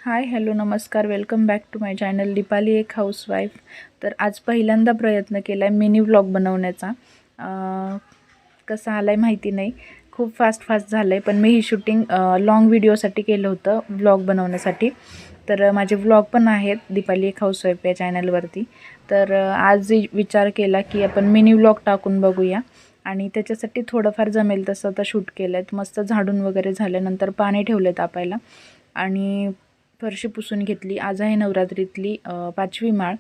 हाय hello नमस्कार, welcome back to my channel Deepali एक housewife. तर आज पहिल्यांदा प्रयत्न केला आहे मिनी व्लॉग बनवण्याचा. कसा आला आहे माहिती नाही, खूप फास्ट झालं आहे. पण मी ही शूटिंग लाँग व्हिडिओसाठी केलं होतं, व्लॉग बनवण्यासाठी. तर माझे व्लॉग पण आहेत दीपाली एक हाऊसवाईफ या चॅनलवरती. तर आज विचार केला की आपण मिनी व्लॉग टाकून बघूया. आणि त्याच्यासाठी थोडंफार जमेल तसं आता शूट केलं आहे. मस्त झाडून वगैरे झाल्यानंतर पाणी ठेवले तापायला आणि फरशी पुसून घेतली. आज आहे नवरात्रीतली 5वी माळ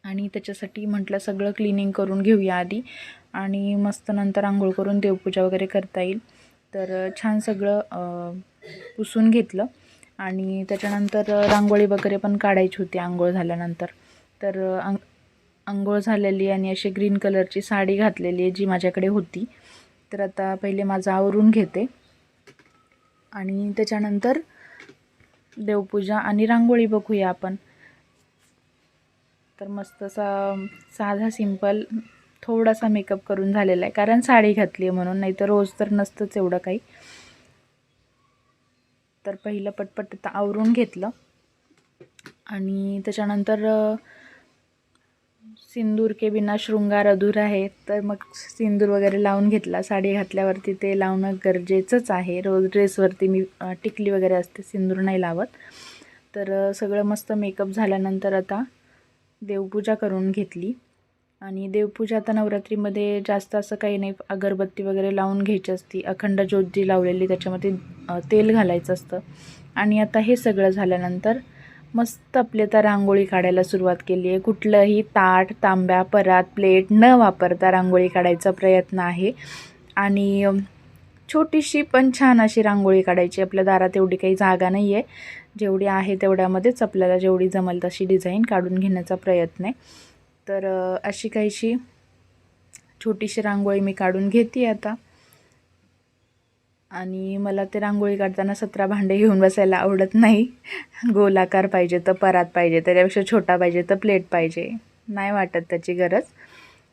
आणि त्याच्यासाठी म्हटलं सगळं क्लिनिंग करून घेऊया आधी आणि मस्त नंतर आंघोळ करून देवपूजा वगैरे करता येईल. तर छान सगळं पुसून घेतलं आणि त्याच्यानंतर रांगोळी वगैरे पण काढायची होती आंघोळ झाल्यानंतर. तर आंघोळ झालेली आणि अशी ग्रीन कलरची साडी घातलेली आहे जी माझ्याकडे होती. तर आता पहिले माझं आवरून घेते आणि त्याच्यानंतर देवपूजा आणि रांगोळी बघूया आपण. तर मस्त साधा सिंपल थोडासा मेकअप करून झालेला आहे, कारण साडी घातली आहे म्हणून, नाही तर रोज तर नसतंच एवढं काही. तर पहिलं पटपट आता आवरून घेतलं आणि त्याच्यानंतर सिंदूर के बिना शृंगार अधूरा आहे, तर मग सिंदूर वगैरे लावून घेतला. साडी घातल्यावरती ते लावणं गरजेचंच आहे. रोज ड्रेसवरती मी टिकली वगैरे असते, सिंदूर नाही लावत. तर सगळं मस्त मेकअप झाल्यानंतर आता देवपूजा करून घेतली. आणि देवपूजा आता नवरात्रीमध्ये जास्त असं काही नाही, अगरबत्ती वगैरे लावून घ्यायची असती. अखंड ज्योत जी लावलेली त्याच्यामध्ये तेल घालायचं असतं. आणि आता हे सगळं झाल्यानंतर मस्त आपली आता रांगोळी काढायला सुरुवात केली आहे. कुठलंही ताट, तांब्या, परात, प्लेट न वापरता रांगोळी काढायचा प्रयत्न आहे. आणि छोटीशी पण छान अशी रांगोळी काढायची. आपल्या दारात एवढी काही जागा नाही आहे, जेवढी आहे तेवढ्यामध्येच आपल्याला जेवढी जमेल तशी डिझाईन काढून घेण्याचा प्रयत्न आहे. तर अशी काहीशी छोटीशी रांगोळी मी काढून घेते आता. आणि मला ते रांगोळी काढताना 17 भांडे घेऊन बसायला आवडत नाही. गोलाकार पाहिजे तर परात पाहिजे, त्याच्यापेक्षा छोटा पाहिजे तर प्लेट पाहिजे, नाही वाटत त्याची गरज.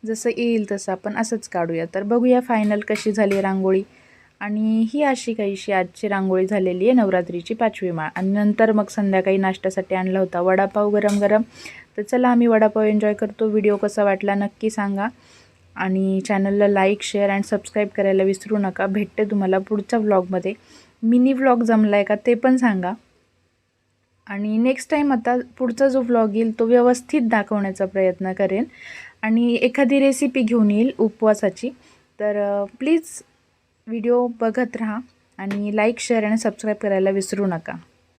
जसं येईल तसं आपण असंच काढूया. तर बघूया फायनल कशी झाली रांगोळी. आणि ही अशी काहीशी आजची रांगोळी झालेली आहे नवरात्रीची 5वी माळ. आणि नंतर मग संध्याकाळी नाश्त्यासाठी आणला होता वडापाव गरम गरम. तर चला आम्ही वडापाव एन्जॉय करतो. व्हिडिओ कसा वाटला नक्की सांगा आणि चॅनलला लाईक, शेअर अँड सबस्क्राईब करायला विसरू नका. भेटते तुम्हाला पुढच्या व्लॉगमध्ये. मिनी व्लॉग जमला आहे का ते पण सांगा. आणि नेक्स्ट टाईम आता पुढचा जो व्लॉग येईल तो व्यवस्थित दाखवण्याचा प्रयत्न करेन आणि एखादी रेसिपी घेऊन येईल उपवासाची. तर प्लीज व्हिडिओ बघत राहा आणि लाईक, शेअर आणि सबस्क्राईब करायला विसरू नका.